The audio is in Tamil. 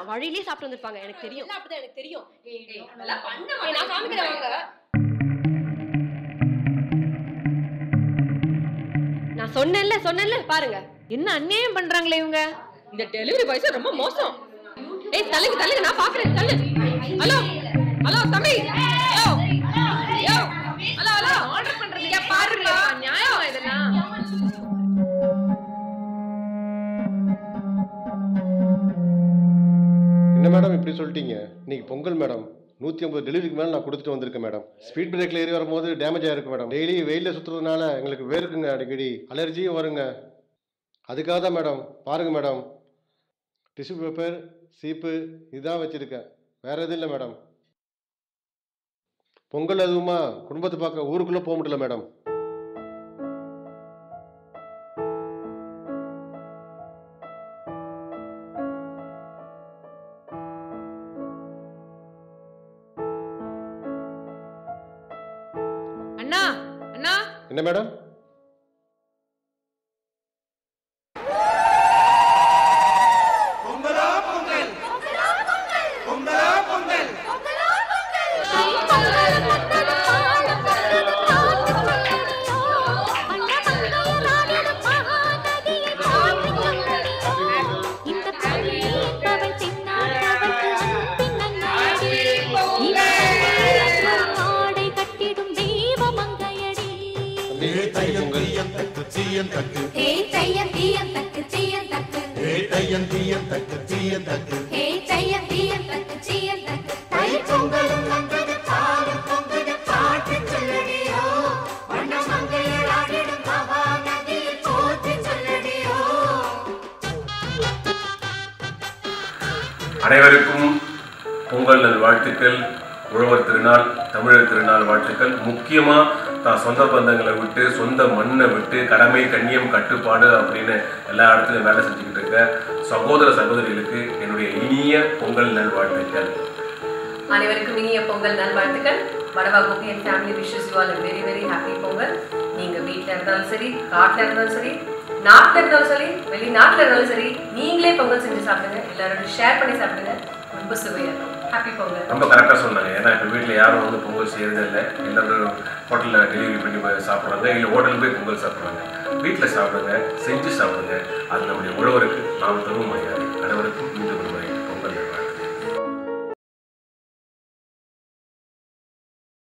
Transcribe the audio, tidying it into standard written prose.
வழியிலே சாப்பிட்டு வந்திருப்பாங்க. எனக்கு தெரியும். அப்படிதான் எனக்கு தெரியும். அதெல்லாம் பண்ண மாட்டேன். நான் காமிக்கிறேன் வாங்க. நான் சொன்னேன்ல பாருங்க. என்ன அநியாயம் பண்றாங்களே இவங்க. இந்த டெலிவரி பாய்ஸ் ரொம்ப மோசம். தள்ளுங்க நான் பாக்குறேன். தள்ளு. ஹலோ தம்பி. ஹலோ ஆர்டர் பண்றீங்க பாருங்க. நியாயமா இதெல்லாம்? என்ன மேடம் இப்படி சொல்லிட்டீங்க? இன்னைக்கு பொங்கல் மேடம். 150 டெலிவரிக்கு மேலே நான் கொடுத்துட்டு வந்திருக்கேன் மேடம். ஸ்பீட் பிரேக்கில் ஏறி வரும்போது டேமேஜ் ஆகிருக்கு மேடம். டெய்லி வெயிலில் சுற்றுறதுனால எங்களுக்கு வேர்க்குங்க, அடிக்கடி அலர்ஜியும் வருங்க. அதுக்காக தான் மேடம். பாருங்கள் மேடம், டிஷ்யூ பேப்பர், சீப்பு இதுதான் வச்சுருக்கேன், வேறு எதுவும் இல்லை மேடம். பொங்கல் அதுவுமா குடும்பத்தை பார்க்க ஊருக்குள்ளே போக முடியல மேடம். என்ன மேடம்? அனைவருக்கும் பொங்கல் நல்வாழ்த்துக்கள். உழவர் திருநாள், தமிழர் திருநாள் வாழ்த்துக்கள். முக்கியமாக தான் சொந்த பந்தங்களை விட்டு, சொந்த மண்ணை விட்டு, கடமை கண்ணியம் கட்டுப்பாடு அப்படின்னு எல்லா இடத்துலையும் வேலை செஞ்சுக்கிட்டு இருக்க சகோதர சகோதரிகளுக்கு என்னுடைய இனிய பொங்கல் நல்வாழ்த்துக்கள். அனைவருக்கும் இனிய பொங்கல் நல்வாழ்த்துக்கள். வடவா Gopi and family wishes you all a very very happy Pongal. நீங்கள் வீட்டில் இருந்தாலும் சரி, காட்டில் இருந்தாலும் சரி, நாட்டில் இருந்தாலும் சரி, வெளிநாட்டில் இருந்தாலும் சரி, நீங்களே பொங்கல் செஞ்சு சாப்பிடுங்க. எல்லாரோட ஷேர் பண்ணி சாப்பிடுங்க. ரொம்ப சுவையாக இருக்கும். ஹாப்பி பொங்கல். ரொம்ப கரெக்டாக சொன்னாங்க. ஏன்னா இப்போ வீட்டில் யாரும் வந்து பொங்கல் செய்யறதே இல்லை. எல்லாரும் ஹோட்டலில் டெலிவரி பண்ணி சாப்பிட்றாங்க, இல்லை ஹோட்டலில் போய் பொங்கல் சாப்பிட்றாங்க. வீட்டில் சாப்பிடுங்க, செஞ்சு சாப்பிடுங்க. அது நம்முடைய உழவருக்கு நாம் தரும் மரியாதை. அனைவருக்கும் மீண்டும்